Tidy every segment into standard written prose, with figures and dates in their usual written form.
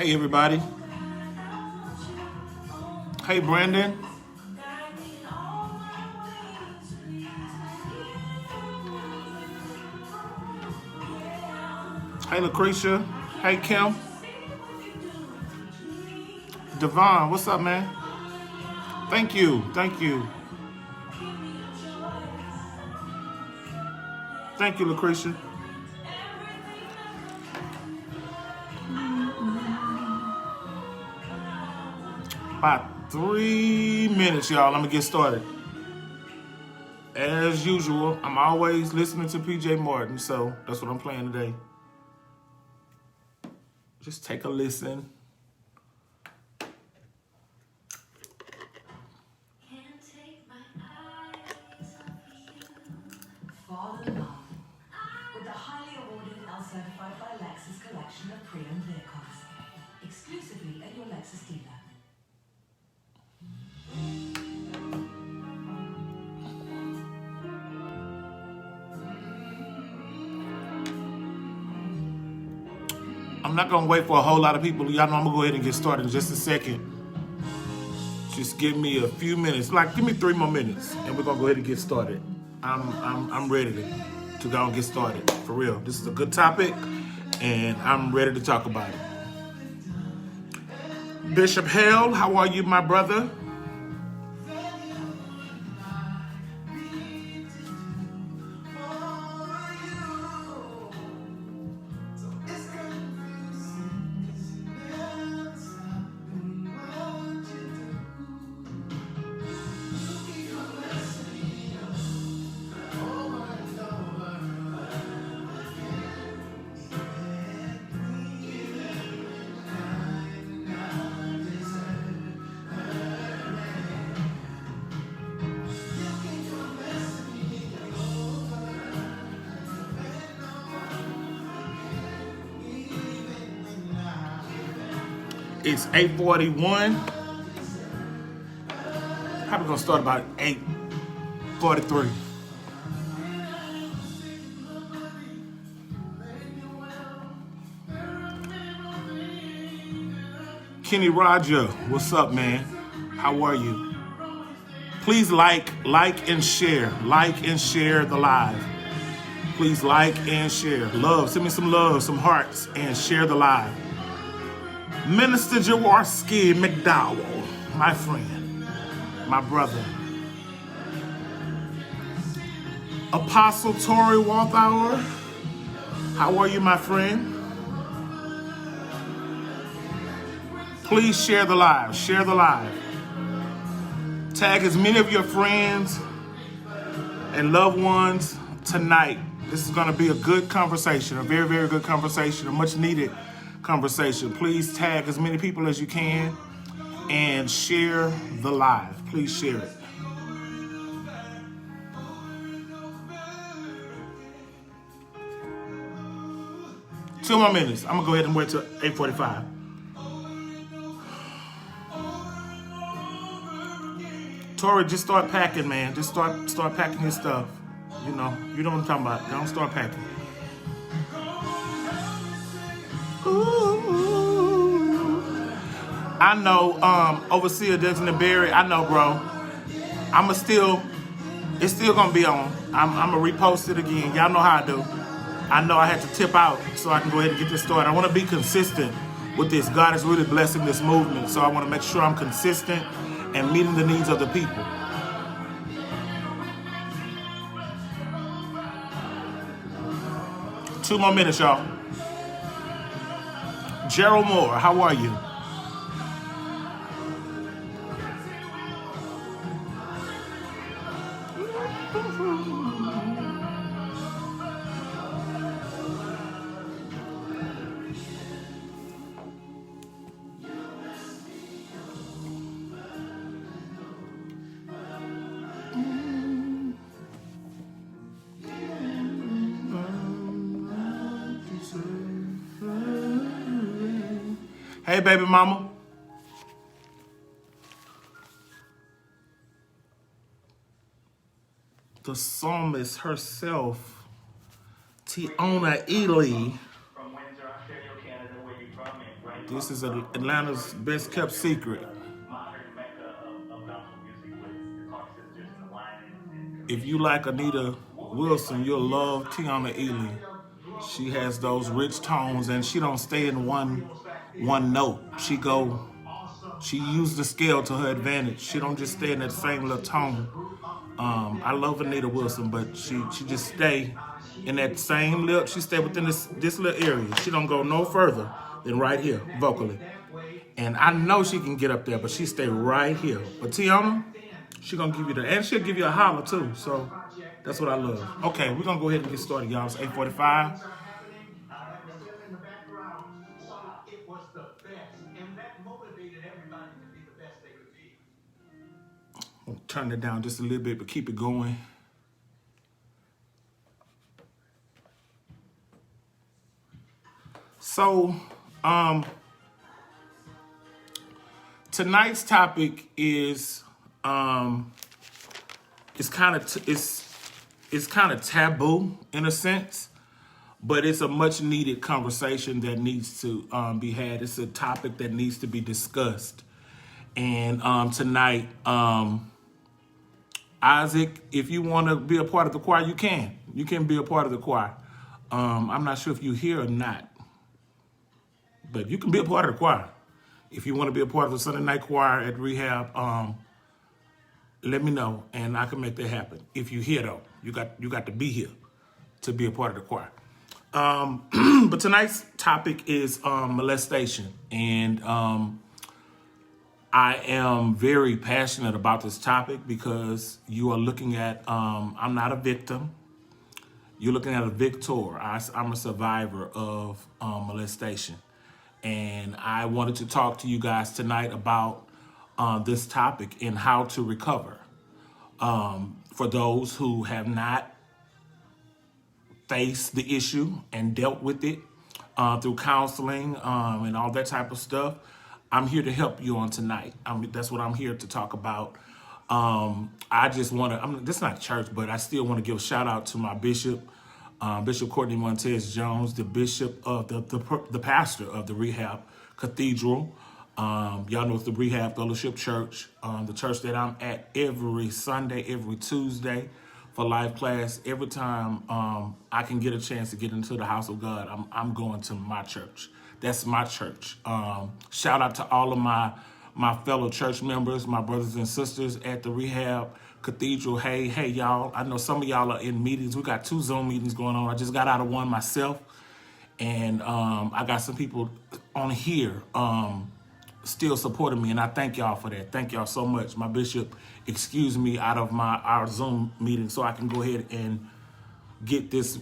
Hey, everybody. Hey, Brandon. Hey, Lucretia. Hey, Kim. Devon, what's up, man? Thank you. Thank you. Thank you, Lucretia. About 3 minutes, y'all. Let me get started. As usual, I'm always listening to PJ Martin, so that's what I'm playing today. Just take a listen. Fall in love with the highly awarded L-certified by Lexus collection of pre-owned vehicles, exclusively at your Lexus dealer. I'm not gonna wait for a whole lot of people. Y'all know I'm gonna go ahead and get started in just a second. Just give me a few minutes. Like, give me 3 more minutes, and we're gonna go ahead and get started. I'm ready to go and get started. For real. This is a good topic, and I'm ready to talk about it. Bishop Hale, how are you, my brother? It's 8:41. Probably gonna start about 8:43. Kenny Roger, what's up, man? How are you? Please like and share. Like and share the live. Please like and share. Love, send me some love, some hearts, and share the live. Minister Jaworski McDowell, my friend, my brother. Apostle Tori Walthour, how are you, my friend? Please share the live, share the live. Tag as many of your friends and loved ones tonight. This is gonna be a good conversation, a very, very good conversation, a much needed conversation. Please tag as many people as you can and share the live. Please share it. Two more minutes. I'm gonna go ahead and wait till 8:45. Tori, just start packing, man. Just start packing your stuff. You know what I'm talking about. Don't start packing. I know, Overseer Desmond Berry. I know, bro. It's still gonna be on. I'm gonna repost it again. Y'all know how I do. I know I had to tip out so I can go ahead and get this started. I want to be consistent with this. God is really blessing this movement, so I want to make sure I'm consistent and meeting the needs of the people. Two more minutes, y'all. Gerald Moore, how are you? Hey, baby mama. The psalmist herself, Tiona Ely. From Windsor, Ontario, Canada, where you from, and right This is Atlanta's best kept secret. If you like Anita Wilson, you'll love Tiana Ely. She has those rich tones, and she don't stay in one note. She used the scale to her advantage. She don't just stay in that same little tone. I love Anita Wilson, but she just stay in that same little. She stay within this little area. She don't go no further than right here vocally. And I know she can get up there, but she stay right here. But Tiana, she gonna give you the, and she'll give you a holler too. So that's what I love. Okay, we're gonna go ahead and get started, y'all. It's 8:45. I'll turn it down just a little bit, but keep it going. So, tonight's topic is it's kind of taboo in a sense, but it's a much needed conversation that needs to be had. It's a topic that needs to be discussed. And tonight, Isaac, if you want to be a part of the choir, you can. You can be a part of the choir. I'm not sure if you're here or not, but you can be a part of the choir. If you want to be a part of the Sunday night choir at Rehab, let me know, and I can make that happen. If you're here, though, you got to be here to be a part of the choir. But tonight's topic is molestation, and I am very passionate about this topic because you are looking at, I'm not a victim. You're looking at a victor. I'm a survivor of molestation. And I wanted to talk to you guys tonight about this topic and how to recover. For those who have not faced the issue and dealt with it through counseling and all that type of stuff, I'm here to help you on tonight. That's what I'm here to talk about. I just want to, this is not church, but I still want to give a shout out to my bishop, Bishop Courtney Montez Jones, the bishop of the pastor of the Rehab Cathedral. Y'all know it's the Rehab Fellowship Church, the church that I'm at every Sunday, every Tuesday for life class. Every time I can get a chance to get into the house of God, I'm going to my church. That's my church. Shout out to all of my fellow church members, my brothers and sisters at the Rehab Cathedral. Hey, y'all. I know some of y'all are in meetings. We got 2 Zoom meetings going on. I just got out of one myself. And I got some people on here still supporting me, and I thank y'all for that. Thank y'all so much. My bishop excused me out of our Zoom meeting so I can go ahead and get this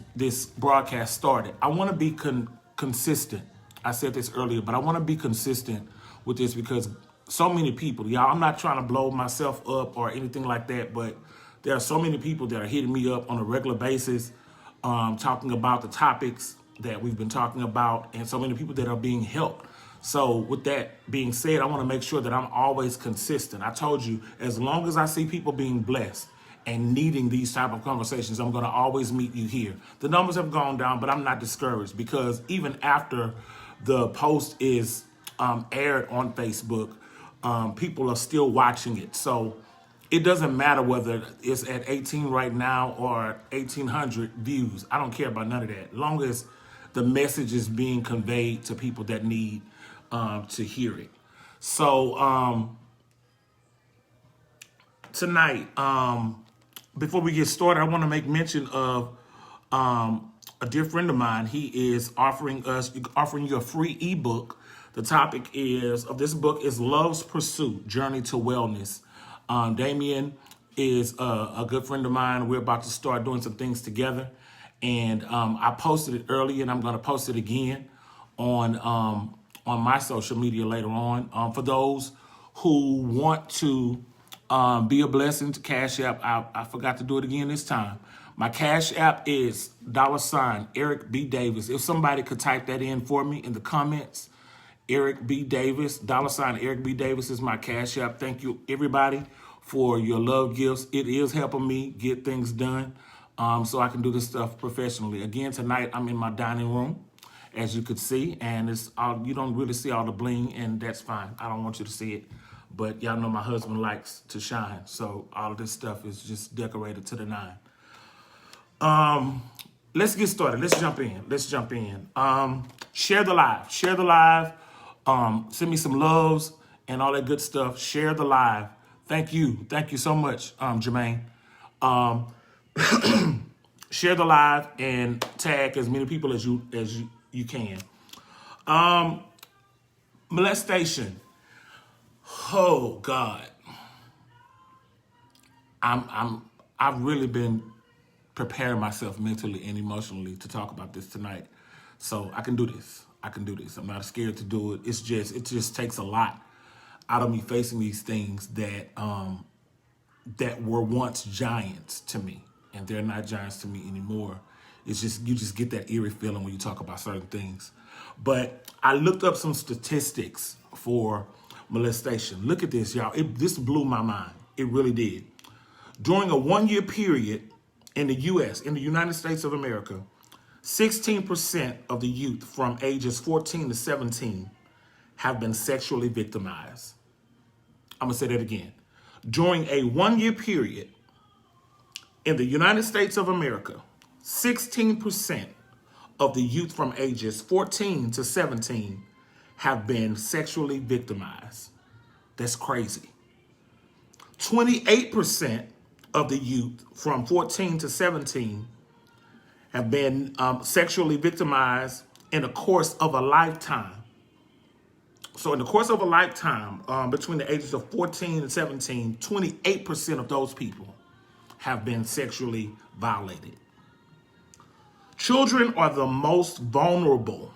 broadcast started. I want to be consistent. I said this earlier, but I want to be consistent with this because so many people, y'all, I'm not trying to blow myself up or anything like that, but there are so many people that are hitting me up on a regular basis talking about the topics that we've been talking about, and so many people that are being helped. So with that being said, I want to make sure that I'm always consistent. I told you, as long as I see people being blessed and needing these type of conversations, I'm going to always meet you here. The numbers have gone down, but I'm not discouraged because even after the post is aired on Facebook, people are still watching it. So it doesn't matter whether it's at 18 right now or 1,800 views. I don't care about none of that. As long as the message is being conveyed to people that need to hear it. So tonight, before we get started, I want to make mention of a dear friend of mine. He is offering you a free ebook. The topic of this book is Love's Pursuit, Journey to Wellness. Damien is a good friend of mine. We're about to start doing some things together. And I posted it earlier, and I'm going to post it again on my social media later on. For those who want to be a blessing to Cash App, I forgot to do it again this time. My Cash App is $ Eric B. Davis. If somebody could type that in for me in the comments, Eric B. Davis, $ Eric B. Davis is my Cash App. Thank you, everybody, for your love gifts. It is helping me get things done so I can do this stuff professionally. Again, tonight I'm in my dining room, as you could see, and it's all, you don't really see all the bling, and that's fine. I don't want you to see it, but y'all know my husband likes to shine, so all of this stuff is just decorated to the nine. Let's get started. Let's jump in. Share the live. Send me some loves and all that good stuff. Share the live. Thank you so much, Jermaine. Share the live and tag as many people as you can. Molestation. Oh God. I've really been preparing myself mentally and emotionally to talk about this tonight. So I can do this. I'm not scared to do it. It just takes a lot out of me facing these things that were once giants to me, and they're not giants to me anymore. It's just, you just get that eerie feeling when you talk about certain things. But I looked up some statistics for molestation. Look at this, y'all. This blew my mind. It really did. During a 1-year period in the U.S., in the United States of America, 16% of the youth from ages 14 to 17 have been sexually victimized. I'm going to say that again. During a 1-year period in the United States of America, 16% of the youth from ages 14 to 17 have been sexually victimized. That's crazy. 28% of the youth from 14 to 17 have been sexually victimized in the course of a lifetime. So in the course of a lifetime, between the ages of 14 and 17, 28% of those people have been sexually violated. Children are the most vulnerable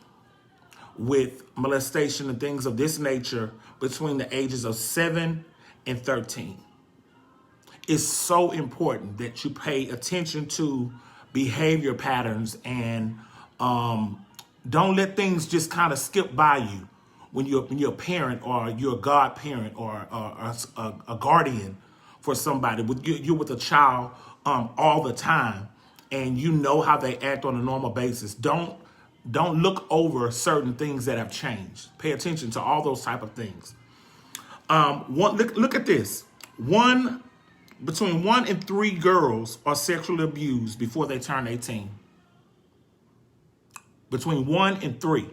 with molestation and things of this nature between the ages of 7 and 13. It's so important that you pay attention to behavior patterns and don't let things just kind of skip by you when you're a parent or you're a godparent or a guardian for somebody. You're with a child all the time, and you know how they act on a normal basis. Don't look over certain things that have changed. Pay attention to all those type of things. Look at this. Between 1 and 3 girls are sexually abused before they turn 18. Between 1 and 3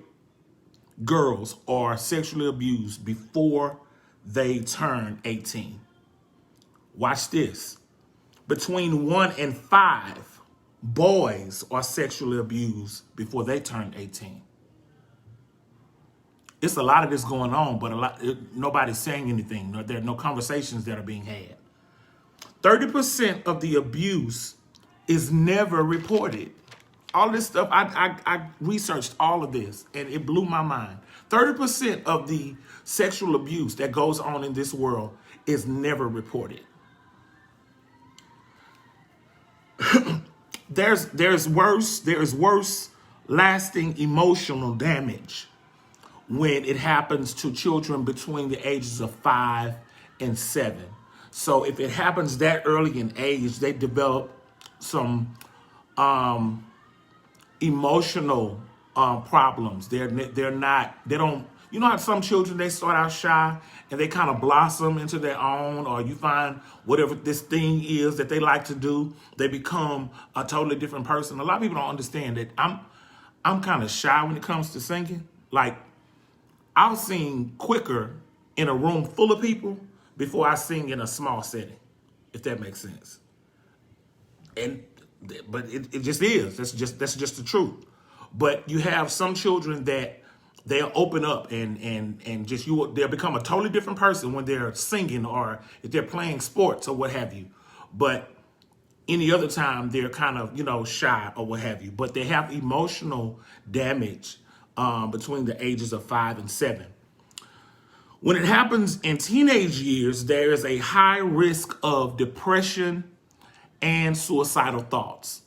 girls are sexually abused before they turn 18. Watch this. Between 1 and 5 boys are sexually abused before they turn 18. It's a lot of this going on, but nobody's saying anything. There are no conversations that are being had. 30% of the abuse is never reported. All this stuff, I researched all of this, and it blew my mind. 30% of the sexual abuse that goes on in this world is never reported. There's worse lasting emotional damage when it happens to children between the ages of 5 and 7. So if it happens that early in age, they develop some emotional problems. They don't, you know how some children, they start out shy and they kind of blossom into their own, or you find whatever this thing is that they like to do, they become a totally different person. A lot of people don't understand that I'm kind of shy when it comes to singing. Like, I'll sing quicker in a room full of people before I sing in a small setting, if that makes sense. But it just is. That's just the truth. But you have some children that they'll open up and they'll become a totally different person when they're singing or if they're playing sports or what have you. But any other time they're kind of, shy or what have you. But they have emotional damage between the ages of 5 and 7. When it happens in teenage years, there is a high risk of depression and suicidal thoughts.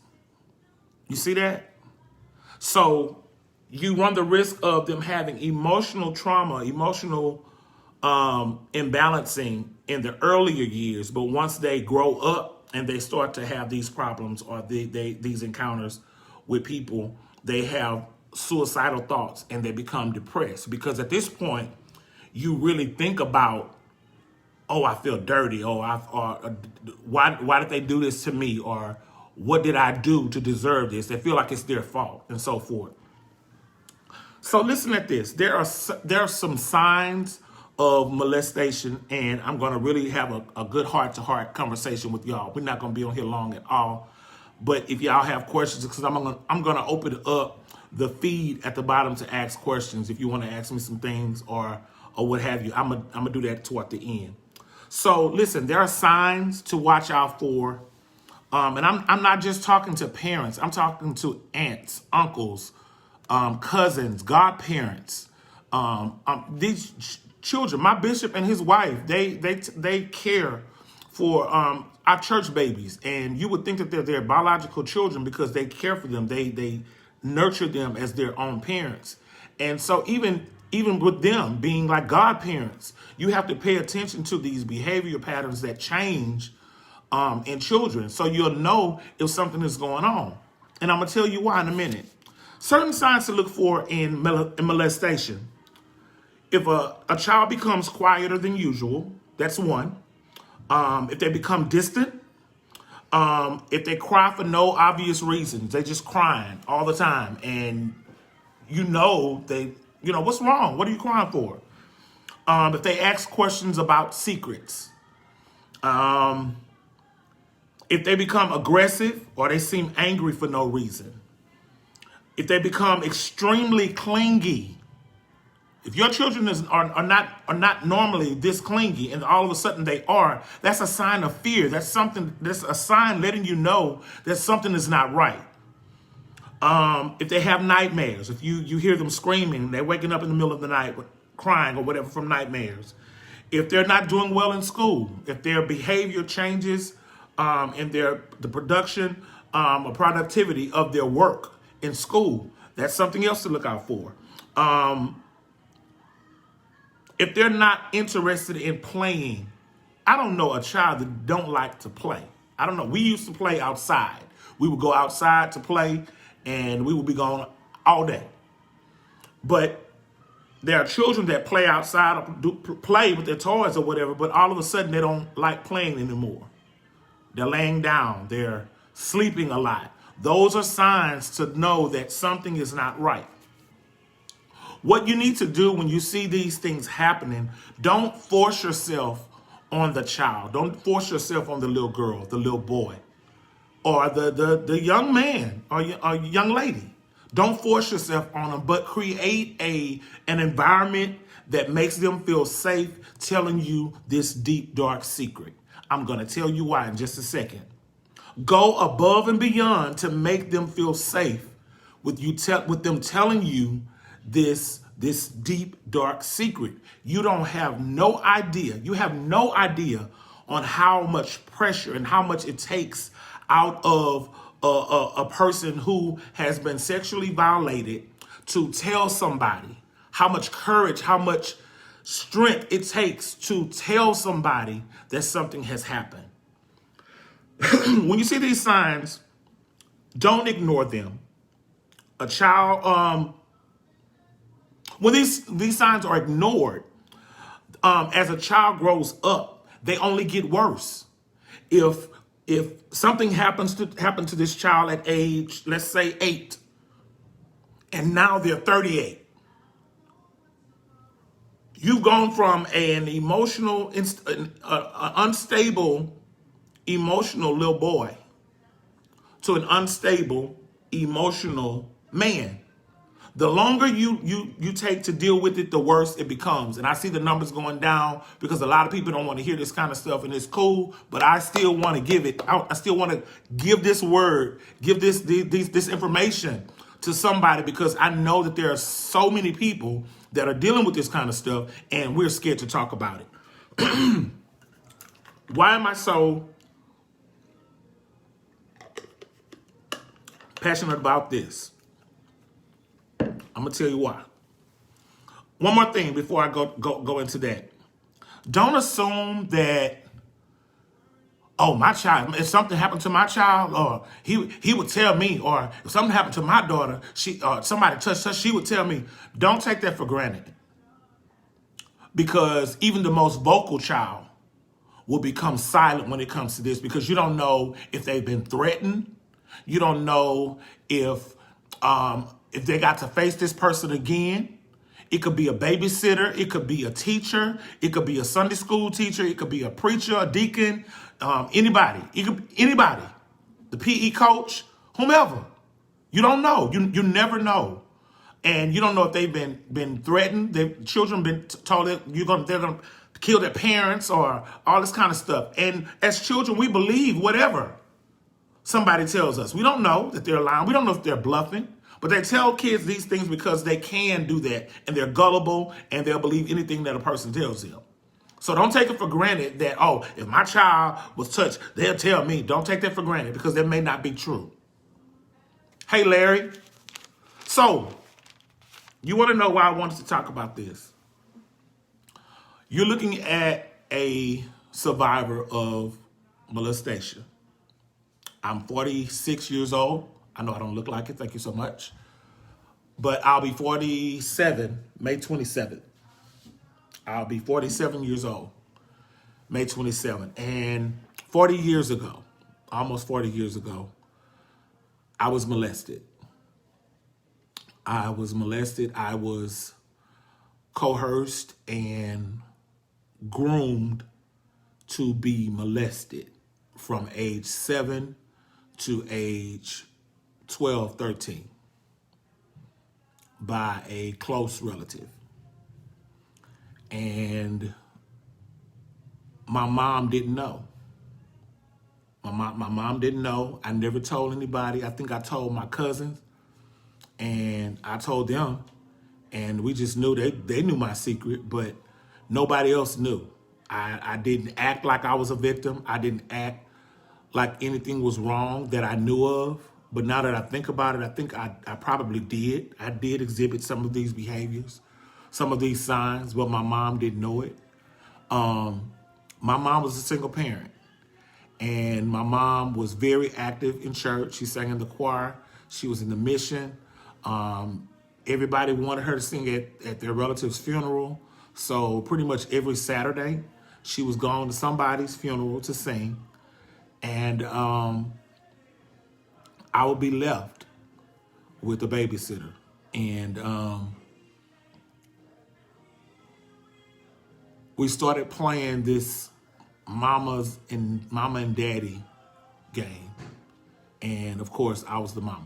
You see that? So you run the risk of them having emotional trauma, emotional imbalancing in the earlier years. But once they grow up and they start to have these problems or these encounters with people, they have suicidal thoughts and they become depressed. Because at this point, you really think about, oh, I feel dirty. Oh, why did they do this to me? Or what did I do to deserve this? They feel like it's their fault and so forth. So listen at this. There are some signs of molestation, and I'm going to really have a good heart-to-heart conversation with y'all. We're not going to be on here long at all. But if y'all have questions, because I'm going to open up the feed at the bottom to ask questions. If you want to ask me some things or what have you, I'm gonna do that toward the end. So listen, there are signs to watch out for, and I'm not just talking to parents. I'm talking to aunts, uncles, cousins, godparents. These children, my bishop and his wife, they care for our church babies, and you would think that they're their biological children because they care for them. They nurture them as their own parents, and so even with them being like godparents, you have to pay attention to these behavior patterns that change in children, so you'll know if something is going on. And I'm gonna tell you why in a minute. Certain signs to look for in molestation. If a child becomes quieter than usual, that's one. If they become distant, if they cry for no obvious reasons, they just crying all the time, and what's wrong? What are you crying for? If they ask questions about secrets, if they become aggressive or they seem angry for no reason, if they become extremely clingy. If your children are not normally this clingy and all of a sudden they are, that's a sign of fear. That's a sign letting you know that something is not right. If they have nightmares, if you hear them screaming, they're waking up in the middle of the night crying or whatever from nightmares. If they're not doing well in school, if their behavior changes in the production or productivity of their work in school, that's something else to look out for. If they're not interested in playing, I don't know a child that don't like to play. I don't know. We used to play outside. We would go outside to play, and we would be gone all day. But there are children that play outside or play with their toys or whatever, but all of a sudden they don't like playing anymore. They're laying down. They're sleeping a lot. Those are signs to know that something is not right. What you need to do when you see these things happening, don't force yourself on the child. Don't force yourself on the little girl, the little boy, or the young man or young lady. Don't force yourself on them, but create an environment that makes them feel safe telling you this deep, dark secret. I'm going to tell you why in just a second. Go above and beyond to make them feel safe with them telling you this deep, dark secret. You don't have no idea. You have no idea on how much pressure and how much it takes out of a person who has been sexually violated to tell somebody. How much courage, how much strength it takes to tell somebody that something has happened. When you see these signs, don't ignore them. A child, when these signs are ignored, as a child grows up, they only get worse. If something happens to this child at age, let's say 8, and now they're 38, you've gone from an emotional, unstable, emotional little boy to an unstable, emotional man. The longer you take to deal with it, the worse it becomes. And I see the numbers going down because a lot of people don't want to hear this kind of stuff, and it's cool, but I still want to give it out. I still want to give this word, give this information to somebody, because I know that there are so many people that are dealing with this kind of stuff, and we're scared to talk about it. Why am I so passionate about this? I'm gonna tell you why. One more thing before I go into that. Don't assume that oh, my child, if something happened to my child, or he would tell me, or if something happened to my daughter, somebody touched her, she would tell me. Don't take that for granted. Because even the most vocal child will become silent when it comes to this, because you don't know if they've been threatened. You don't know if they got to face this person again. It could be a babysitter. It could be a teacher. It could be a Sunday school teacher. It could be a preacher, a deacon, anybody. Anybody. The PE coach, whomever. You don't know. You never know. And you don't know if they've been threatened. Their children been told that they're gonna kill their parents or all this kind of stuff. And as children, we believe whatever somebody tells us. We don't know that they're lying. We don't know if they're bluffing. But they tell kids these things because they can do that, and they're gullible, and they'll believe anything that a person tells them. So don't take it for granted that, oh, if my child was touched, they'll tell me. Don't take that for granted, because that may not be true. Hey, Larry. So, you want to know why I wanted to talk about this? You're looking at a survivor of molestation. I'm 46 years old. I know I don't look like it. Thank you so much. But I'll be 47, May 27th. I'll be 47 years old, May 27th. And 40 years ago, almost 40 years ago, I was molested. I was coerced and groomed to be molested from age 7 to age 12, 13 by a close relative. And my mom didn't know. My mom didn't know. I never told anybody. I think I told my cousins, and I told them, and we just knew they knew my secret, but nobody else knew. I didn't act like I was a victim. I didn't act like anything was wrong that I knew of. But now that I think about it, I think I probably did. I did exhibit some of these behaviors, some of these signs, but my mom didn't know it. My mom was a single parent, and my mom was very active in church. She sang in the choir. She was in the mission. Everybody wanted her to sing at their relative's funeral. So pretty much every Saturday, she was going to somebody's funeral to sing. And I would be left with a babysitter. And we started playing this mama and daddy game. And of course, I was the mama.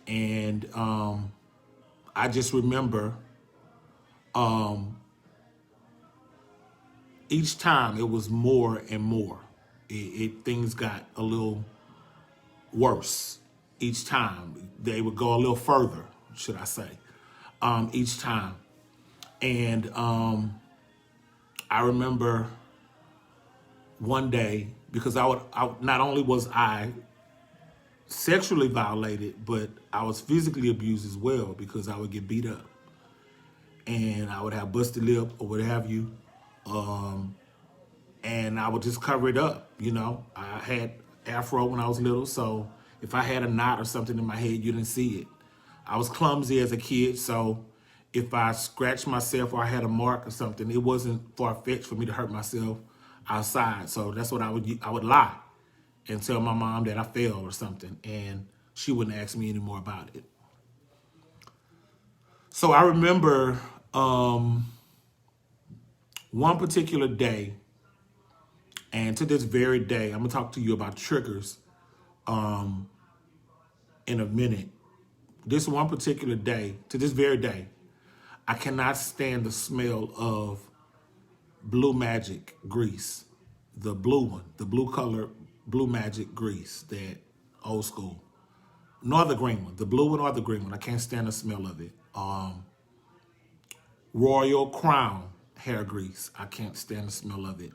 And I just remember each time it was more and more. Things got a little worse each time. They would go a little further, should I say, each time. And I remember one day, because not only was I sexually violated, but I was physically abused as well, because I would get beat up and I would have busted lip or what have you. And I would just cover it up. You know, I had afro when I was little, so if I had a knot or something in my head, you didn't see it. I was clumsy as a kid, so if I scratched myself or I had a mark or something, it wasn't far-fetched for me to hurt myself outside. So that's what I would lie and tell my mom that I fell or something, and she wouldn't ask me anymore about it. So I remember one particular day, and to this very day, I'm gonna talk to you about triggers in a minute. This one particular day, to this very day, I cannot stand the smell of Blue Magic grease, the blue one, the blue color Blue Magic grease, that old school. Nor the green one, the blue one or the green one. I can't stand the smell of it. Royal Crown hair grease. I can't stand the smell of it.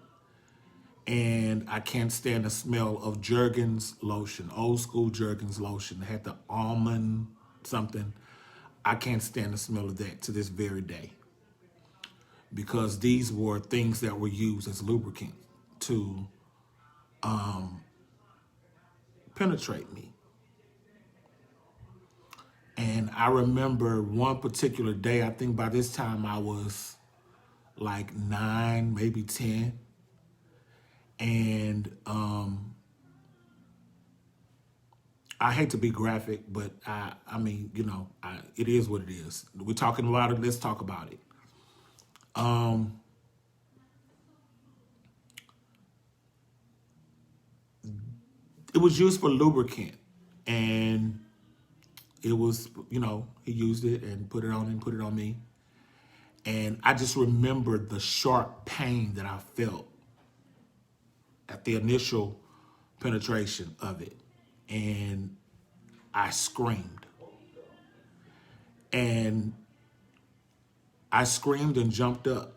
And I can't stand the smell of Jergens lotion, old school Jergens lotion. It had the almond something. I can't stand the smell of that to this very day, because these were things that were used as lubricant to penetrate me. And I remember one particular day, I think by this time I was like 9, maybe 10. And I hate to be graphic, but I mean, you know, it is what it is. We're talking about it. Let's talk about it. It was used for lubricant, and it was, you know, he used it and put it on and put it on me. And I just remember the sharp pain that I felt at the initial penetration of it. And I screamed. And I screamed and jumped up.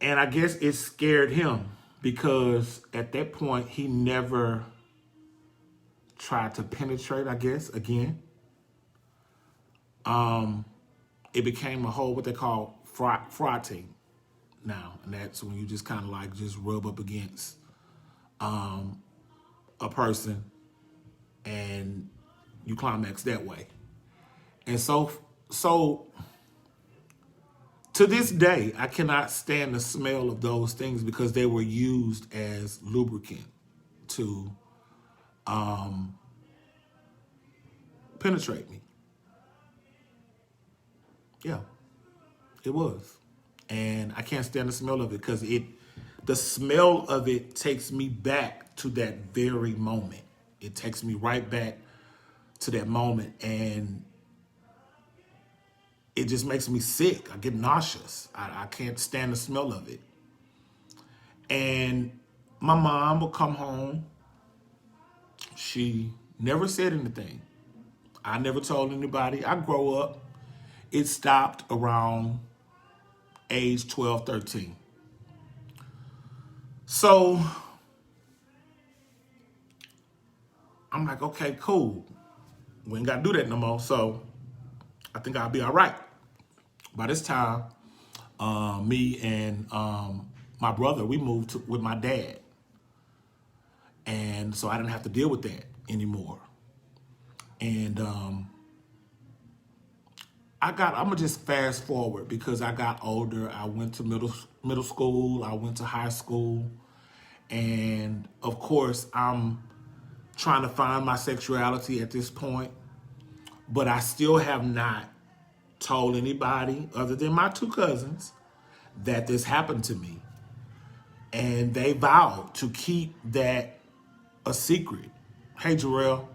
And I guess it scared him because at that point, he never tried to penetrate, I guess, again. It became a whole, what they call frotting now. And that's when you just kind of like just rub up against a person and you climax that way. And so to this day, I cannot stand the smell of those things because they were used as lubricant to penetrate me. Yeah, it was. And I can't stand the smell of it because the smell of it takes me back to that very moment. It takes me right back to that moment, and it just makes me sick. I get nauseous. I can't stand the smell of it. And my mom would come home. She never said anything. I never told anybody. I grow up. It stopped around age 12, 13. So I'm like, okay, cool. We ain't got to do that no more. So I think I'll be all right. By this time, me and my brother, we moved with my dad. And so I didn't have to deal with that anymore. And I'm gonna just fast forward because I got older. I went to middle school. I went to high school. And of course, I'm trying to find my sexuality at this point. But I still have not told anybody other than my 2 cousins that this happened to me. And they vowed to keep that a secret. Hey, Jarrell.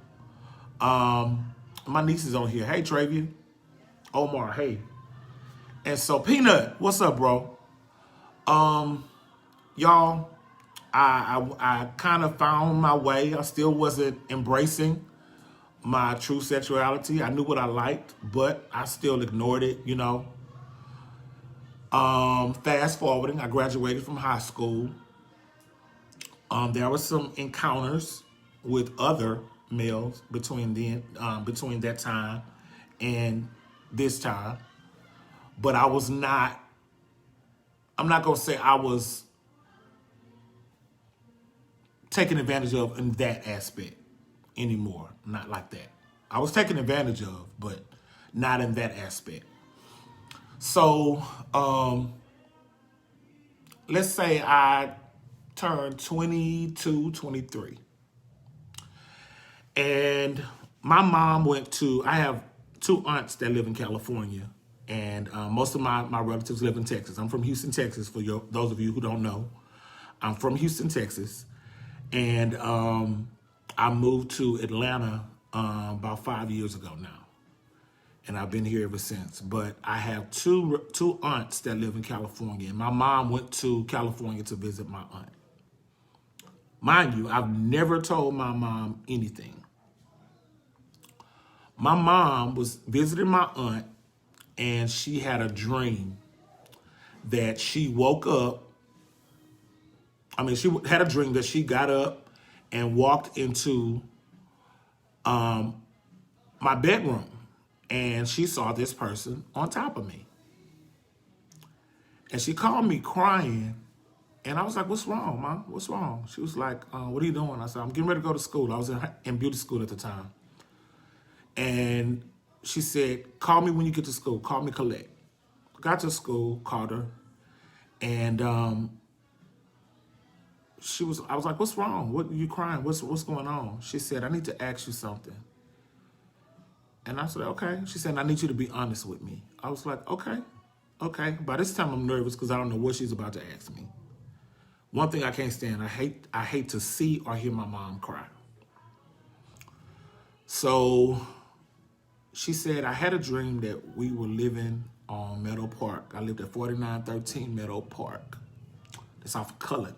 My niece is on here. Hey, Travia. Omar, hey. And so, Peanut, what's up, bro? Y'all, I kind of found my way. I still wasn't embracing my true sexuality. I knew what I liked, but I still ignored it, you know. Fast forwarding, I graduated from high school. There were some encounters with other males between that time and this time. But I'm not going to say I was taken advantage of in that aspect anymore. Not like that. I was taken advantage of, but not in that aspect. So, let's say I turned 22, 23. And my mom I have 2 aunts that live in California. And most of my relatives live in Texas. I'm from Houston, Texas, for those of you who don't know. I'm from Houston, Texas. And I moved to Atlanta about 5 years ago now. And I've been here ever since. But I have two aunts that live in California. And my mom went to California to visit my aunt. Mind you, I've never told my mom anything. My mom was visiting my aunt, and she had a dream that she woke up. She had a dream that she got up and walked into my bedroom, and she saw this person on top of me. And she called me crying And I was like, what's wrong, Mom? What's wrong? She was like, what are you doing? I said, I'm getting ready to go to school. I was in beauty school at the time. And she said, call me when you get to school. Call me Colette. Got to school, called her. And I was like, what's wrong? What are you crying? What's going on? She said, I need to ask you something. And I said, okay. She said, I need you to be honest with me. I was like, okay. By this time I'm nervous because I don't know what she's about to ask me. One thing I can't stand, I hate to see or hear my mom cry. So she said, I had a dream that we were living on Meadow Park. I lived at 4913 Meadow Park. That's off of Cullen,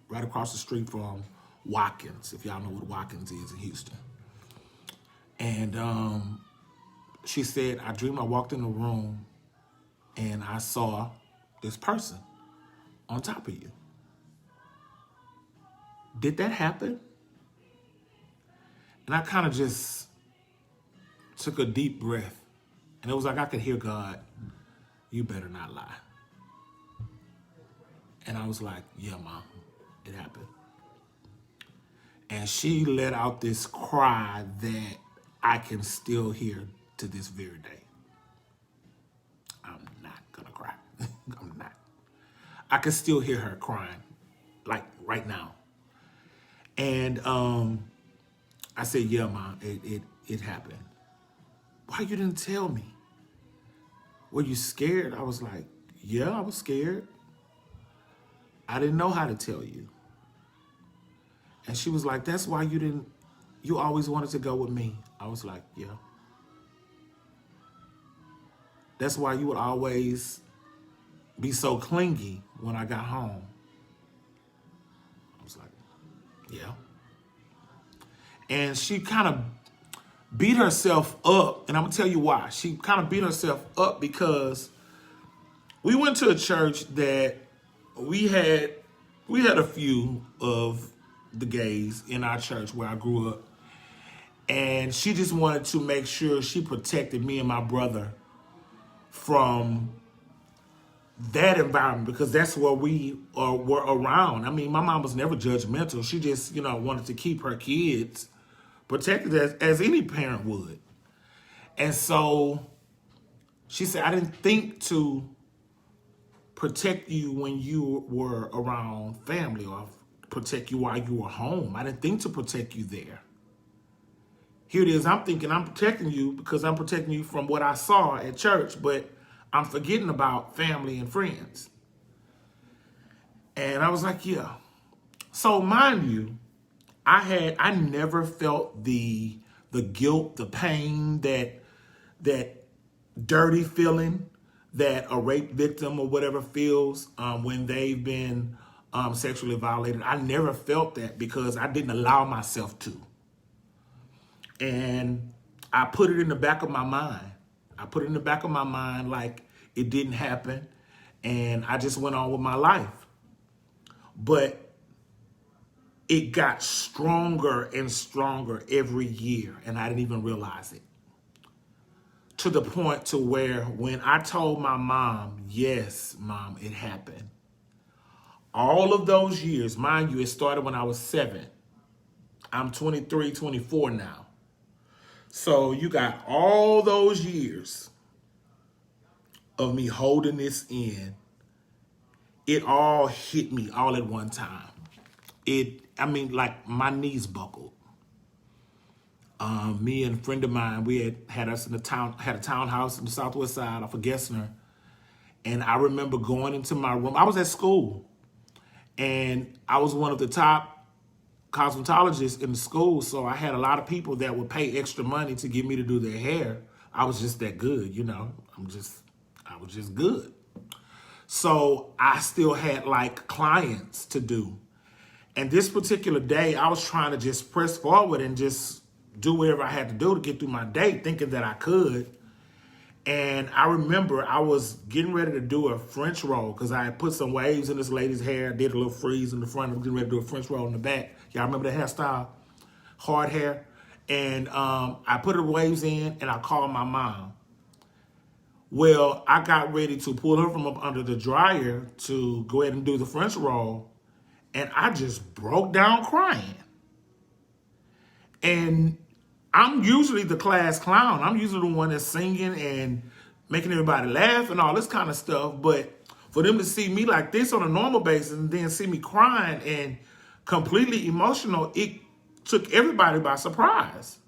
right across the street from Watkins, if y'all know what Watkins is in Houston. And she said, I dreamed I walked in the room and I saw this person on top of you. Did that happen? And I kind of just took a deep breath. And it was like I could hear God, you better not lie. And I was like, yeah, Mom, it happened. And she let out this cry that I can still hear to this very day. I'm not gonna cry. I'm not. I can still hear her crying, like right now. And I said, yeah, Mom, it happened. Why you didn't tell me? Were you scared? I was like, yeah, I was scared. I didn't know how to tell you. And she was like, that's why you always wanted to go with me. I was like, yeah. That's why you would always be so clingy when I got home. I was like, yeah. And she kind of beat herself up, and I'm gonna tell you why. She kind of beat herself up because we went to a church that we had a few of the gays in our church where I grew up, and she just wanted to make sure she protected me and my brother from that environment because that's where we were around. I mean, my mom was never judgmental. She just, wanted to keep her kids protected as any parent would. And so she said, I didn't think to protect you when you were around family or protect you while you were home. I didn't think to protect you there. Here it is, I'm thinking I'm protecting you because I'm protecting you from what I saw at church, but I'm forgetting about family and friends. And I was like, yeah. So mind you, I never felt the guilt, the pain, that dirty feeling that a rape victim or whatever feels when they've been sexually violated. I never felt that because I didn't allow myself to. And I put it in the back of my mind. I put it in the back of my mind like it didn't happen. And I just went on with my life. But it got stronger and stronger every year. And I didn't even realize it. To the point to where when I told my mom, yes, Mom, it happened. All of those years, mind you, it started when I was 7. I'm 23, 24 now. So you got all those years of me holding this in. It all hit me all at one time. Like my knees buckled. Me and a friend of mine, we had us in a townhouse in the Southwest Side off of Gessner. And I remember going into my room. I was at school. And I was one of the top cosmetologists in the school. So I had a lot of people that would pay extra money to get me to do their hair. I was just that good, I was just good. So I still had like clients to do. And this particular day, I was trying to just press forward and just do whatever I had to do to get through my day, thinking that I could. And I remember I was getting ready to do a French roll because I had put some waves in this lady's hair, did a little freeze in the front, I was getting ready to do a French roll in the back. Y'all remember the hairstyle? Hard hair. And I put the waves in and I called my mom. Well, I got ready to pull her from up under the dryer to go ahead and do the French roll. And I just broke down crying. And I'm usually the class clown. I'm usually the one that's singing and making everybody laugh and all this kind of stuff. But for them to see me like this on a normal basis and then see me crying and completely emotional, it took everybody by surprise.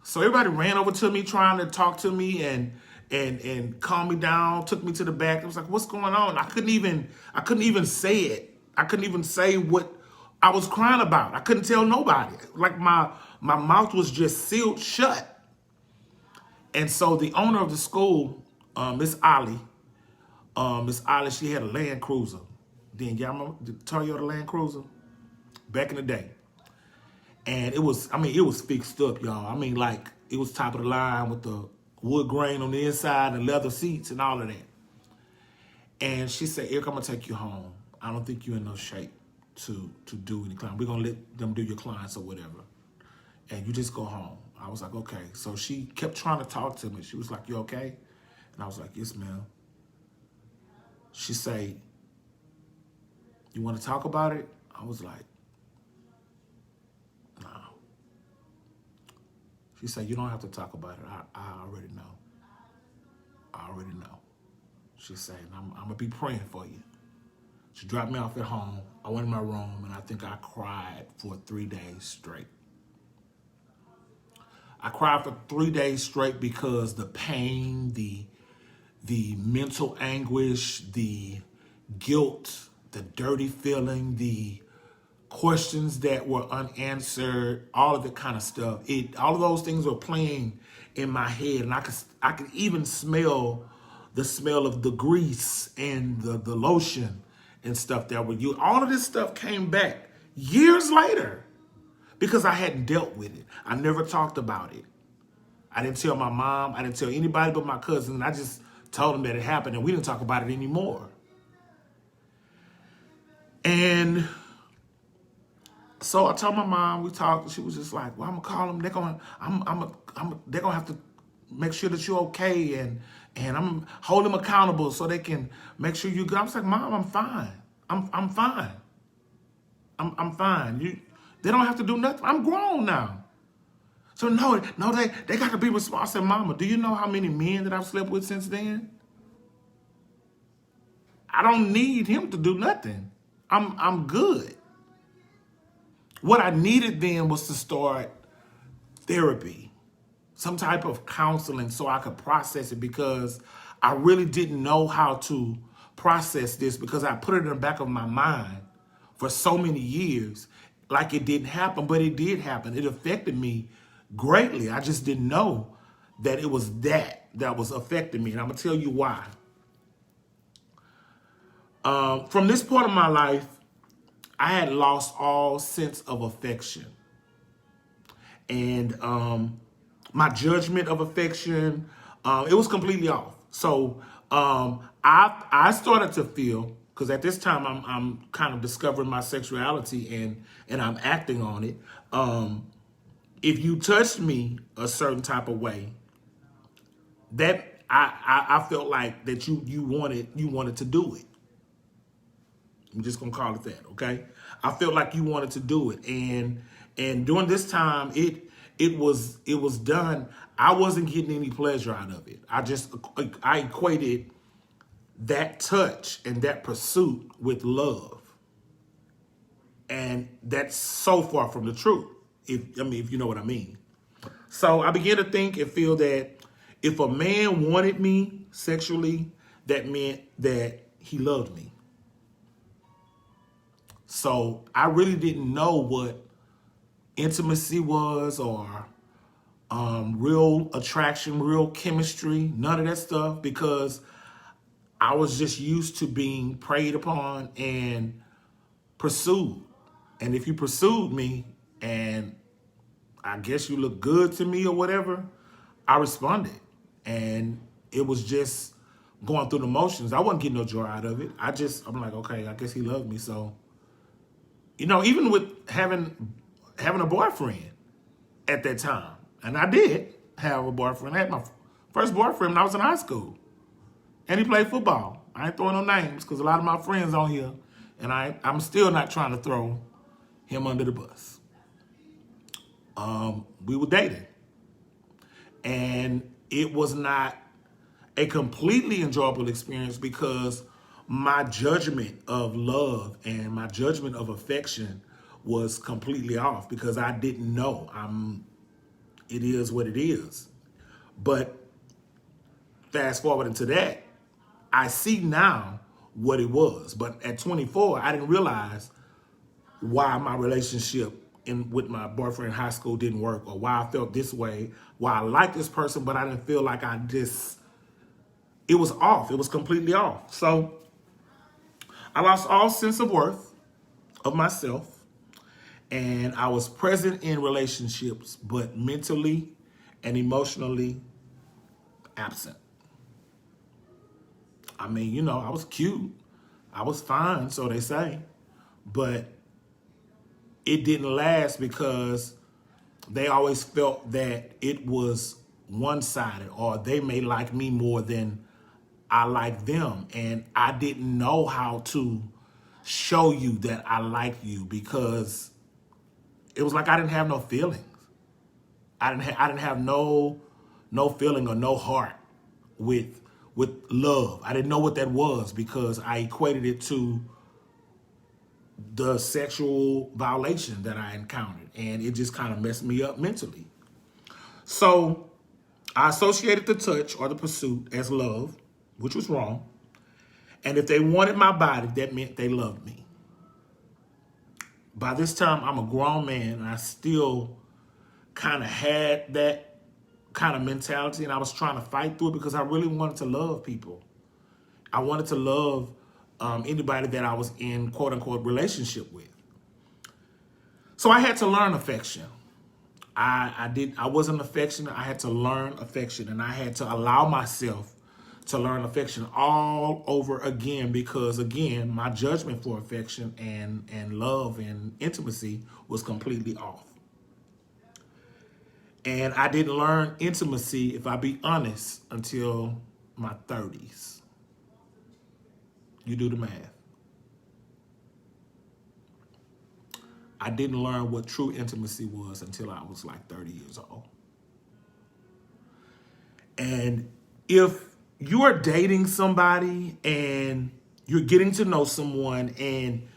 So everybody ran over to me trying to talk to me and calm me down, took me to the back. It was like, what's going on? I couldn't even say it. I couldn't even say what I was crying about. I couldn't tell nobody. Like my mouth was just sealed shut. And so the owner of the school, Miss Ollie, she had a Land Cruiser. Then y'all remember the Toyota Land Cruiser? Back in the day. And it was fixed up, y'all. I mean, like, it was top of the line with the wood grain on the inside and leather seats and all of that. And she said, Eric, I'm going to take you home. I don't think you're in no shape to do any clients. We're going to let them do your clients or whatever. And you just go home. I was like, okay. So she kept trying to talk to me. She was like, you okay? And I was like, yes, ma'am. She said, you want to talk about it? I was like, no. She said, you don't have to talk about it. I already know. I already know. She said, I'm going to be praying for you. She dropped me off at home. I went in my room, and I think I cried for 3 days straight. I cried for 3 days straight because the pain, the mental anguish, the guilt, the dirty feeling, the questions that were unanswered, all of that kind of stuff. All of those things were playing in my head, and I could even smell the smell of the grease and the lotion and stuff that were used. All of this stuff came back years later because I hadn't dealt with it. I never talked about it. I didn't tell my mom. I didn't tell anybody but my cousin. I just told them that it happened, and we didn't talk about it anymore. And so I told my mom, we talked, she was just like, well, I'm gonna call them. They're gonna have to make sure that you're okay, and I'm gonna hold them accountable so they can make sure you're good. I was like, Mom, I'm fine. I'm fine. I'm fine. They don't have to do nothing. I'm grown now. So no, they got to be responsible. I said, Mama, do you know how many men that I've slept with since then? I don't need him to do nothing. I'm good. What I needed then was to start therapy, some type of counseling so I could process it, because I really didn't know how to process this because I put it in the back of my mind for so many years like it didn't happen, but it did happen. It affected me greatly. I just didn't know that it was that was affecting me, and I'm going to tell you why. From this point of my life, I had lost all sense of affection. And my judgment of affection, it was completely off. So I started to feel, because at this time I'm kind of discovering my sexuality and I'm acting on it. If you touched me a certain type of way, that I felt like that you wanted to do it. I'm just gonna call it that, okay? I felt like you wanted to do it, and during this time, it was done. I wasn't getting any pleasure out of it. I equated that touch and that pursuit with love, and that's so far from the truth. If you know what I mean. So I began to think and feel that if a man wanted me sexually, that meant that he loved me. So I really didn't know what intimacy was, or real attraction, real chemistry, none of that stuff, because I was just used to being preyed upon and pursued. And if you pursued me and I guess you look good to me or whatever, I responded. And it was just going through the motions. I wasn't getting no joy out of it. I'm like, okay, I guess he loved me. So, even with having a boyfriend at that time, and I did have a boyfriend. I had my first boyfriend when I was in high school, and he played football. I ain't throwing no names because a lot of my friends on here, And I'm still not trying to throw him under the bus. We were dating. And it was not a completely enjoyable experience because my judgment of love and my judgment of affection was completely off because I didn't know. It is what it is. But fast forward into that, I see now what it was. But at 24, I didn't realize why my relationship with my boyfriend in high school didn't work, or why I felt this way, why I liked this person, but I didn't feel like it was off. It was completely off. So I lost all sense of worth of myself, and I was present in relationships, but mentally and emotionally absent. I mean, you know, I was cute. I was fine, so they say. But it didn't last because they always felt that it was one-sided, or they may like me more than I like them. And I didn't know how to show you that I like you because it was like I didn't have no feelings. I didn't have no feeling or no heart with love. I didn't know what that was because I equated it to the sexual violation that I encountered, and it just kind of messed me up mentally. So I associated the touch or the pursuit as love, which was wrong. And if they wanted my body, that meant they loved me. By this time, I'm a grown man, and I still kind of had that kind of mentality, and I was trying to fight through it because I really wanted to love people. I wanted to love anybody that I was in quote unquote relationship with. So I had to learn affection. I wasn't affectionate. I had to learn affection, and I had to allow myself to learn affection all over again because, again, my judgment for affection and love and intimacy was completely off. And I didn't learn intimacy, if I be honest, until my 30s. You do the math. I didn't learn what true intimacy was until I was like 30 years old. And if you are dating somebody and you're getting to know someone and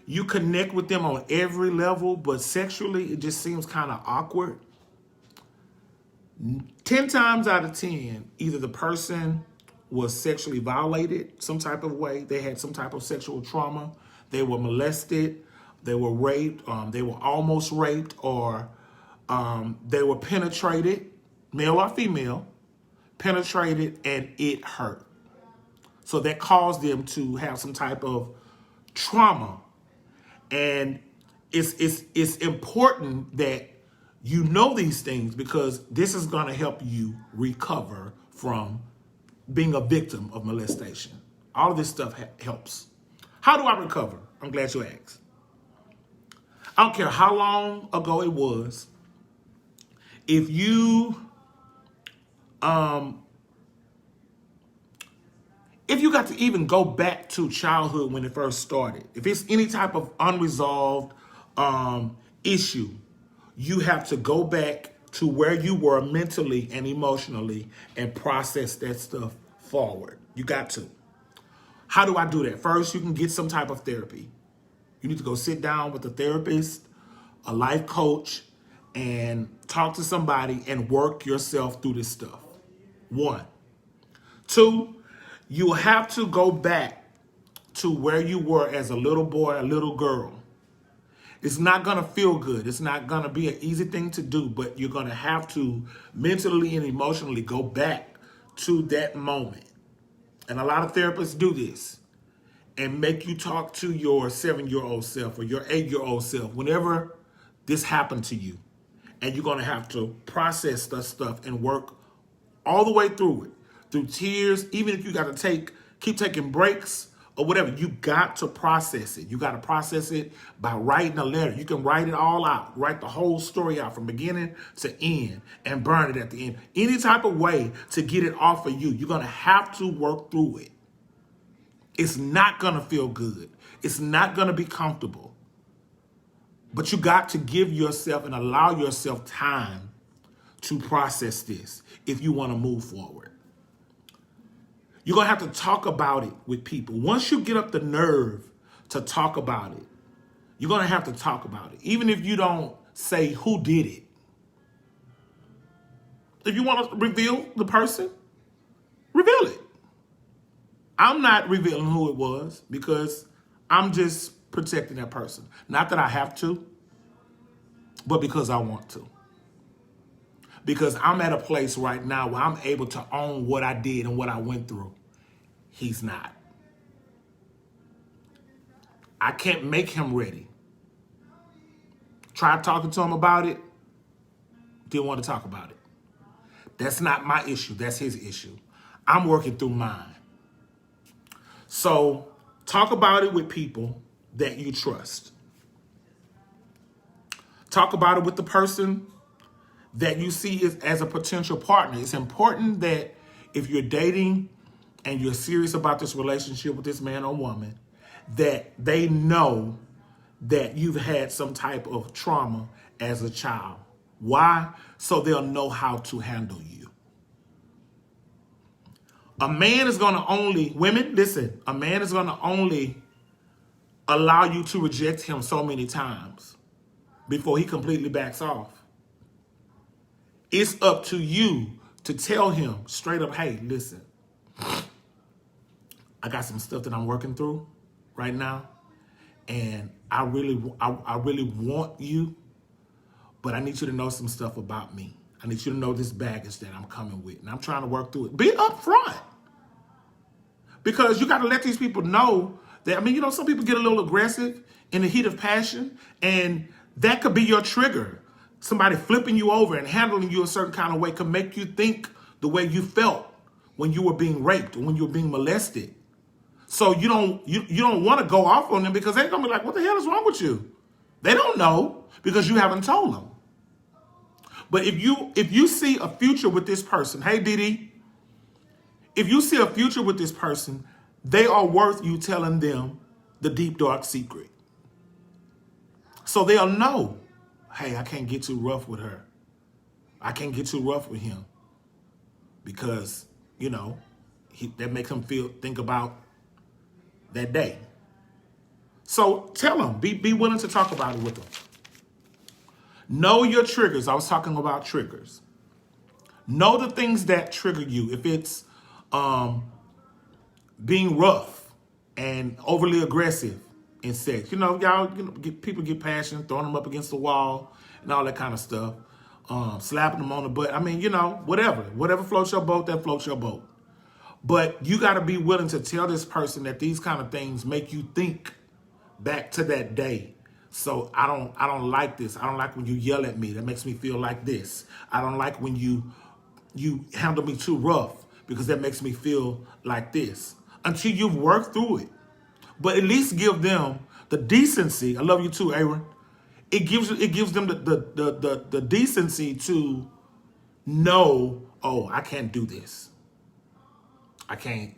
you connect with them on every level, but sexually it just seems kind of awkward, 10 times out of 10, either the person was sexually violated some type of way, they had some type of sexual trauma, they were molested, they were raped, they were almost raped, or they were penetrated, male or female, penetrated, and it hurt. So that caused them to have some type of trauma. And it's important that you know these things because this is going to help you recover from being a victim of molestation. All of this stuff helps. How do I recover? I'm glad you asked. I don't care how long ago it was. If you got to even go back to childhood when it first started, if it's any type of unresolved issue, you have to go back to where you were mentally and emotionally and process that stuff forward. You got to. How do I do that? First, you can get some type of therapy. You need to go sit down with a therapist, a life coach, and talk to somebody and work yourself through this stuff. 1. 2, you have to go back to where you were as a little boy, a little girl. It's not going to feel good. It's not going to be an easy thing to do, but you're going to have to mentally and emotionally go back to that moment. And a lot of therapists do this and make you talk to your 7-year-old self or your 8-year-old self whenever this happened to you. And you're going to have to process that stuff and work all the way through it, through tears, even if you got to keep taking breaks or whatever. You got to process it. You got to process it by writing a letter. You can write it all out, write the whole story out from beginning to end and burn it at the end. Any type of way to get it off of you, you're going to have to work through it. It's not going to feel good. It's not going to be comfortable. But you got to give yourself and allow yourself time to process this if you want to move forward. You're going to have to talk about it with people. Once you get up the nerve to talk about it, you're going to have to talk about it. Even if you don't say who did it. If you want to reveal the person, reveal it. I'm not revealing who it was because I'm just protecting that person. Not that I have to, but because I want to. Because I'm at a place right now where I'm able to own what I did and what I went through. He's not. I can't make him ready. Tried talking to him about it. Didn't want to talk about it. That's not my issue. That's his issue. I'm working through mine. So talk about it with people that you trust. Talk about it with the person that you see as a potential partner. It's important that if you're dating and you're serious about this relationship with this man or woman, that they know that you've had some type of trauma as a child. Why? So they'll know how to handle you. A man is going to only, women, listen, a man is going to only allow you to reject him so many times before he completely backs off. It's up to you to tell him straight up, hey, listen, I got some stuff that I'm working through right now, and I really want you, but I need you to know some stuff about me. I need you to know this baggage that I'm coming with, and I'm trying to work through it. Be upfront. Because you got to let these people know that, I mean, you know, some people get a little aggressive in the heat of passion, and that could be your trigger. Somebody flipping you over and handling you a certain kind of way could make you think the way you felt when you were being raped or when you were being molested. So you don't want to go off on them because they're going to be like, what the hell is wrong with you? They don't know because you haven't told them. But if you see a future with this person, hey, Didi, if you see a future with this person, they are worth you telling them the deep, dark secret. So they'll know, hey, I can't get too rough with her. I can't get too rough with him because, you know, that makes him think about that day. So tell them, be willing to talk about it with them. Know your triggers. I was talking about triggers. Know the things that trigger you. If it's being rough and overly aggressive in sex, you know, people get passionate, throwing them up against the wall and all that kind of stuff, slapping them on the butt. I mean, you know, whatever floats your boat, that floats your boat. But you got to be willing to tell this person that these kind of things make you think back to that day. So I don't like this. I don't like when you yell at me. That makes me feel like this. I don't like when you handle me too rough because that makes me feel like this. Until you've worked through it. But at least give them the decency. I love you too, Aaron. It gives them the decency to know, oh, I can't do this. I can't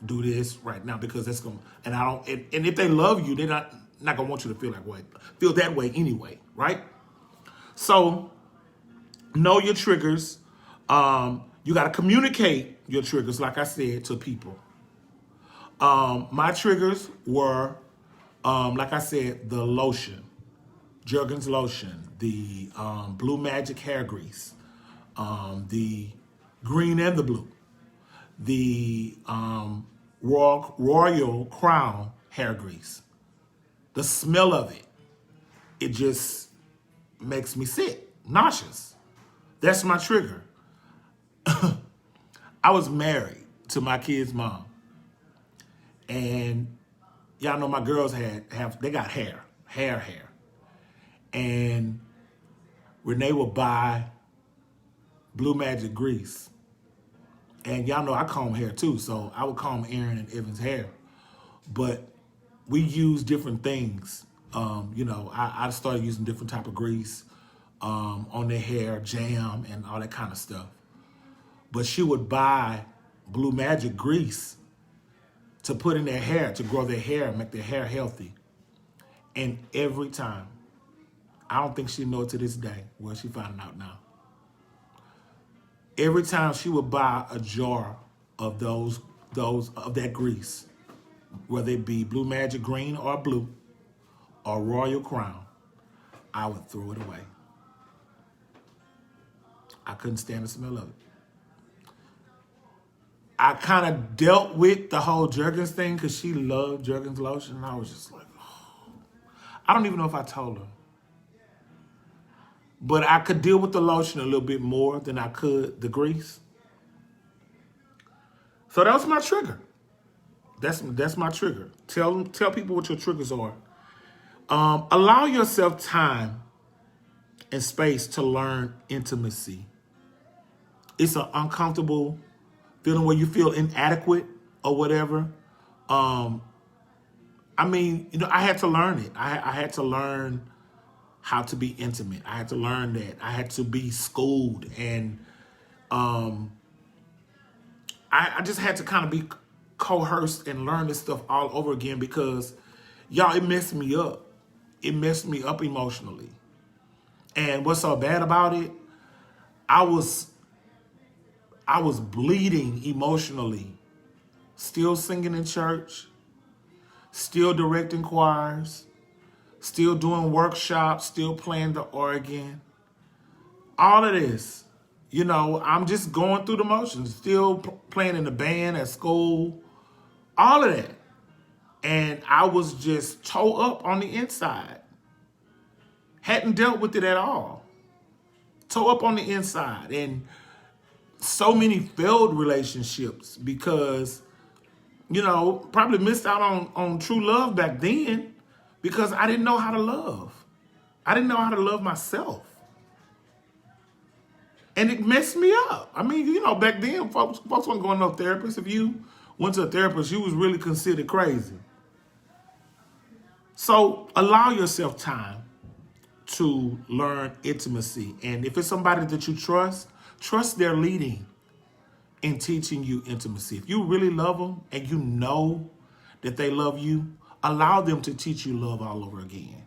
do this right now because that's going to, and if they love you, they're not going to want you to feel that way anyway, right? So know your triggers. You got to communicate your triggers, like I said, to people. My triggers were, like I said, the lotion, Jergens lotion, the Blue Magic hair grease, the green and the blue, the Royal Crown hair grease. The smell of it just makes me sick, nauseous. That's my trigger. I was married to my kid's mom. And y'all know my girls they got hair. And Renee would buy Blue Magic grease. And y'all know I comb hair too, so I would comb Aaron and Evan's hair. But we use different things. I started using different type of grease on their hair, jam, and all that kind of stuff. But she would buy Blue Magic grease to put in their hair, to grow their hair, make their hair healthy. And every time, I don't think she knows to this day. Well, she found out now. Every time she would buy a jar of of that grease, whether it be Blue Magic Green or blue or Royal Crown, I would throw it away. I couldn't stand the smell of it. I kind of dealt with the whole Jergens thing because she loved Jergens lotion, and I was just like, oh. I don't even know if I told her. But I could deal with the lotion a little bit more than I could the grease. So that was my trigger. That's my trigger. Tell people what your triggers are. Allow yourself time and space to learn intimacy. It's an uncomfortable feeling where you feel inadequate or whatever. I mean, I had to learn it. I had to learn how to be intimate. I had to learn that. I had to be schooled, and I just had to kind of be coerced and learn this stuff all over again because, y'all, it messed me up. It messed me up emotionally. And what's so bad about it, I was bleeding emotionally, still singing in church, still directing choirs, still doing workshops, still playing the organ. All of this, I'm just going through the motions, still playing in the band at school, all of that. And I was just toe up on the inside. Hadn't dealt with it at all. Toe up on the inside. And so many failed relationships because, probably missed out on true love back then because I didn't know how to love. I didn't know how to love myself. And it messed me up. I mean, back then, folks weren't going to no therapist. If you went to a therapist, you was really considered crazy. So allow yourself time to learn intimacy. And if it's somebody that you trust their leading in teaching you intimacy. If you really love them and you know that they love you, allow them to teach you love all over again.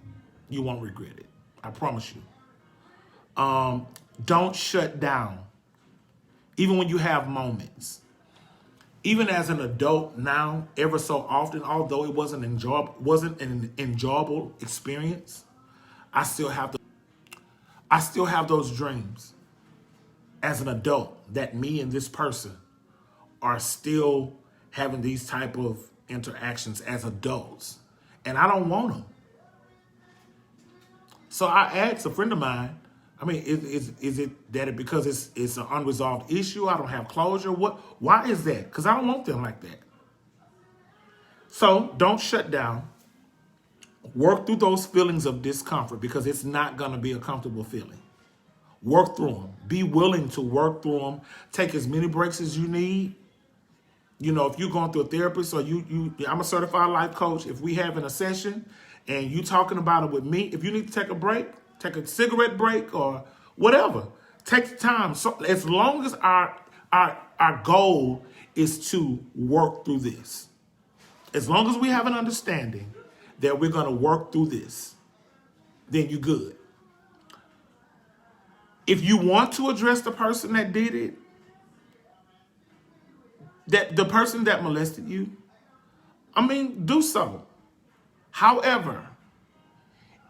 You won't regret it. I promise you. Don't shut down, even when you have moments. Even as an adult now, ever so often, although it wasn't an enjoyable experience, I still have those dreams as an adult that me and this person are still having these type of interactions as adults, and I don't want them. So I asked a friend of mine, is it that because it's an unresolved issue? I don't have closure. Why is that? Because I don't want them like that. So don't shut down. Work through those feelings of discomfort because it's not going to be a comfortable feeling. Work through them. Be willing to work through them. Take as many breaks as you need. If you're going through a therapist or I'm a certified life coach. If we having a session and you talking about it with me, if you need to take a break, take a cigarette break or whatever, take the time. So as long as our goal is to work through this, as long as we have an understanding that we're going to work through this, then you're good. If you want to address the person that did it, that the person that molested you, do so. However,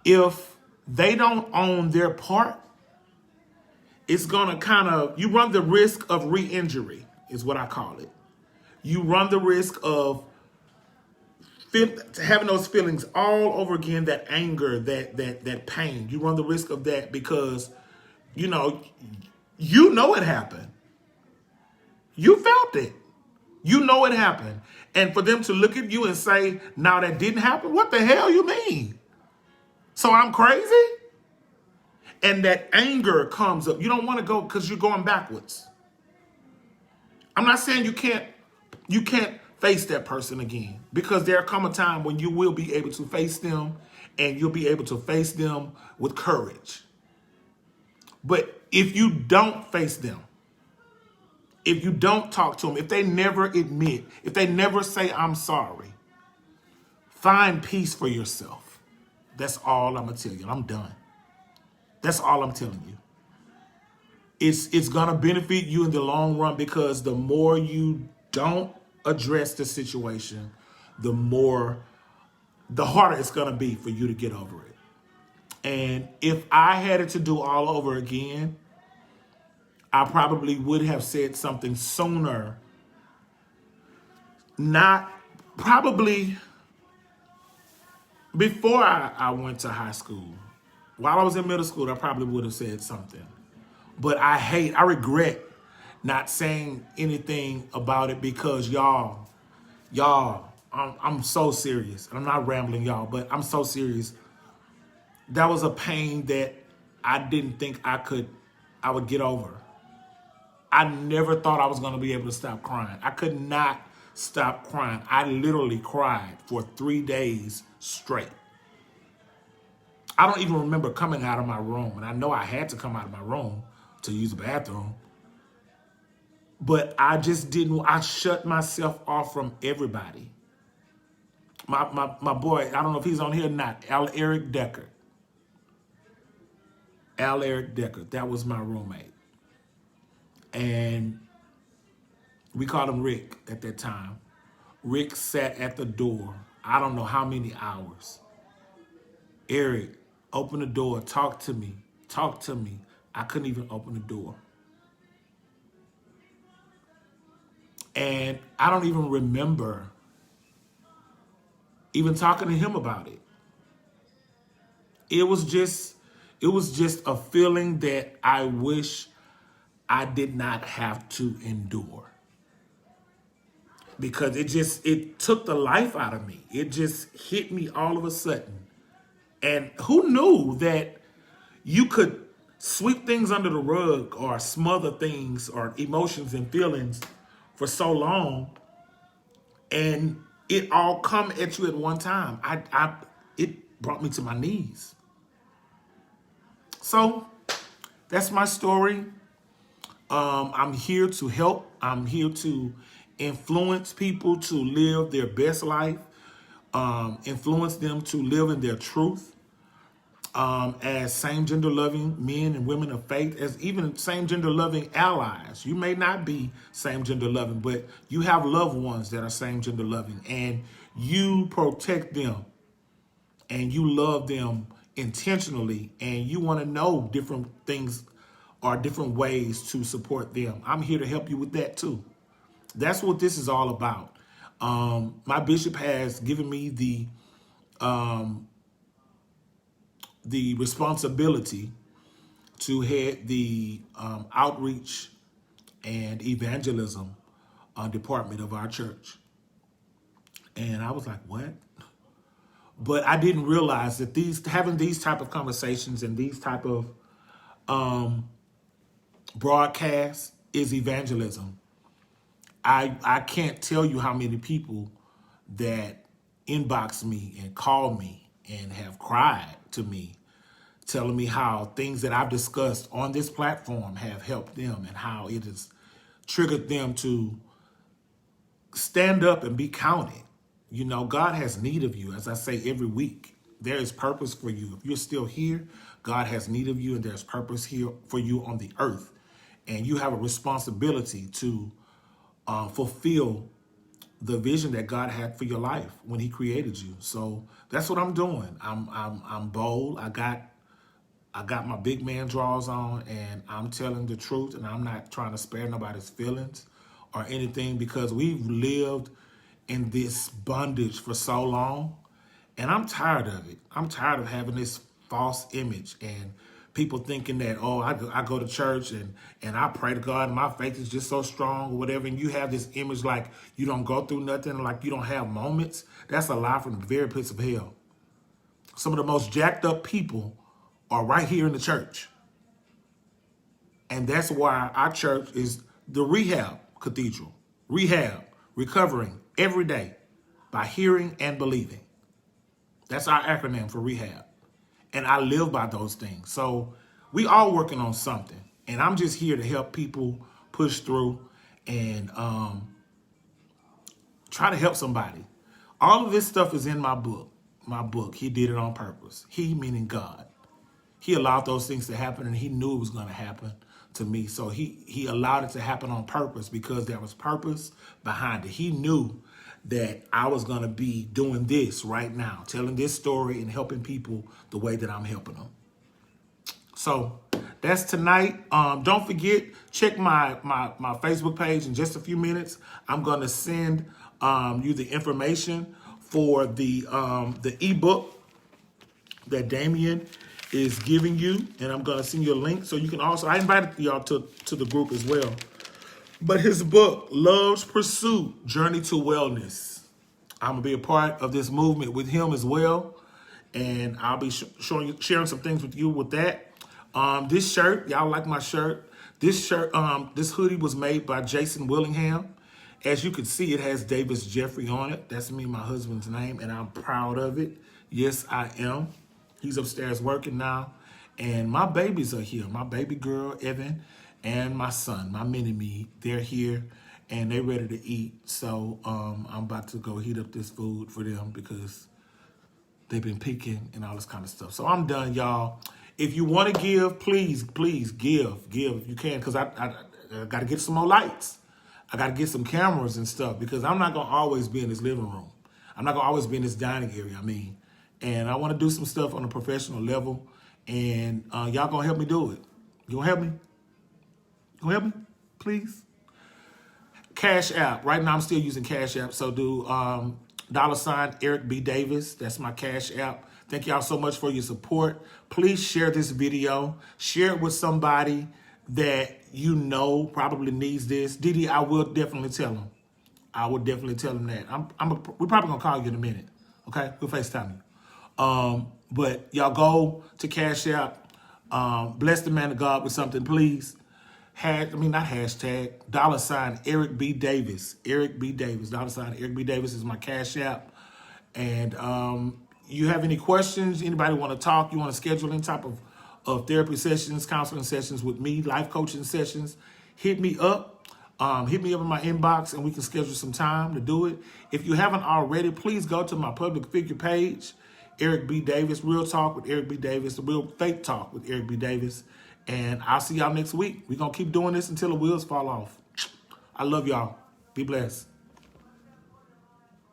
if they don't own their part, it's going to you run the risk of re-injury, is what I call it. You run the risk of having those feelings all over again, that anger, that pain. You run the risk of that because, you know it happened. You felt it. You know it happened. And for them to look at you and say, "Now that didn't happen," what the hell you mean? So I'm crazy? And that anger comes up. You don't want to go because you're going backwards. I'm not saying you can't face that person again, because there'll come a time when you will be able to face them, and you'll be able to face them with courage. But if you don't face them, if you don't talk to them, if they never admit, if they never say, I'm sorry, find peace for yourself. That's all I'm going to tell you. I'm done. That's all I'm telling you. It's going to benefit you in the long run, because the more you don't address the situation, the harder it's going to be for you to get over it. And if I had it to do all over again, I probably would have said something sooner. Probably before I went to high school. While I was in middle school, I probably would have said something. But I regret not saying anything about it, because y'all, I'm so serious. I'm not rambling, y'all, but I'm so serious. That was a pain that I didn't think I would get over. I never thought I was going to be able to stop crying. I could not stop crying. I literally cried for 3 days straight. I don't even remember coming out of my room, and I know I had to come out of my room to use the bathroom. But I just didn't. I shut myself off from everybody. My boy, I don't know if he's on here or not, Eric Decker. Eric Decker, that was my roommate. And we called him Rick at that time. Rick sat at the door, I don't know how many hours. Eric, open the door, talk to me. I couldn't even open the door. And I don't even remember even talking to him about it. It was just a feeling that I wish I did not have to endure, because it took the life out of me. It just hit me all of a sudden. And who knew that you could sweep things under the rug or smother things or emotions and feelings for so long, and it all come at you at one time. It brought me to my knees. So that's my story. I'm here to help. I'm here to influence people to live their best life, influence them to live in their truth, as same-gender loving men and women of faith, as even same-gender loving allies. You may not be same-gender loving, but you have loved ones that are same-gender loving, and you protect them and you love them intentionally, and you want to know different things or different ways to support them. I'm here to help you with that too. That's what this is all about. My bishop has given me the responsibility to head the outreach and evangelism department of our church. And I was like, what? But I didn't realize that having these type of conversations and these type of broadcasts is evangelism. I can't tell you how many people that inbox me and call me and have cried to me, telling me how things that I've discussed on this platform have helped them and how it has triggered them to stand up and be counted. You know, God has need of you. As I say every week, there is purpose for you. If you're still here, God has need of you, and there's purpose here for you on the earth. And you have a responsibility to fulfill the vision that God had for your life when He created you. So that's what I'm doing. I'm bold. I got my big man drawers on, and I'm telling the truth, and I'm not trying to spare nobody's feelings or anything, because we've lived in this bondage for so long, and I'm tired of it. I'm tired of having this false image and people thinking that, oh, I go to church and I pray to God and my faith is just so strong or whatever, and you have this image like you don't go through nothing, like you don't have moments. That's a lie from the very pits of hell. Some of the most jacked up people are right here in the church. And that's why our church is the rehab cathedral. Rehab, recovering every day by hearing and believing. That's our acronym for rehab. And I live by those things. So we all working on something. And I'm just here to help people push through and try to help somebody. All of this stuff is in my book. My book. He did it on purpose. He meaning God. He allowed those things to happen, and he knew it was going to happen to me. So he allowed it to happen on purpose because there was purpose behind it. He knew that I was going to be doing this right now, telling this story and helping people the way that I'm helping them. So that's tonight. Don't forget, check my Facebook page in just a few minutes. I'm going to send you the information for the ebook that Damien is giving you, and I'm going to send you a link so you can also, I invited y'all to the group as well. But his book, Love's Pursuit, Journey to Wellness. I'm going to be a part of this movement with him as well, and I'll be sharing some things with you with that. This shirt, y'all like my shirt. This shirt, this hoodie was made by Jason Willingham. As you can see, it has Davis-Jeffery on it. That's me, my husband's name, and I'm proud of it. Yes, I am. He's upstairs working now. And my babies are here. My baby girl, Evan, and my son, my mini-me. They're here, and they're ready to eat. So I'm about to go heat up this food for them because they've been peeking and all this kind of stuff. So I'm done, y'all. If you want to give, please give if you can, because I got to get some more lights. I got to get some cameras and stuff because I'm not going to always be in this living room. I'm not going to always be in this dining area, and I want to do some stuff on a professional level, and y'all going to help me do it. You going to help me? You going to help me? Please? Cash App. Right now I'm still using Cash App, so do $ Eric B. Davis. That's my Cash App. Thank y'all so much for your support. Please share this video. Share it with somebody that you know probably needs this. Didi, I will definitely tell them. I will definitely tell them that. We're probably going to call you in a minute. Okay? We'll FaceTime you. But y'all go to Cash App. Bless the man of God with something, please. Not hashtag. $ Eric B. Davis. Eric B. Davis. $ Eric B. Davis is my Cash App. And you have any questions? Anybody want to talk? You want to schedule any type of therapy sessions, counseling sessions with me, life coaching sessions? Hit me up. Hit me up in my inbox, and we can schedule some time to do it. If you haven't already, please go to my public figure page, Eric B. Davis, Real Talk with Eric B. Davis, the Real Fake Talk with Eric B. Davis. And I'll see y'all next week. We're going to keep doing this until the wheels fall off. I love y'all. Be blessed.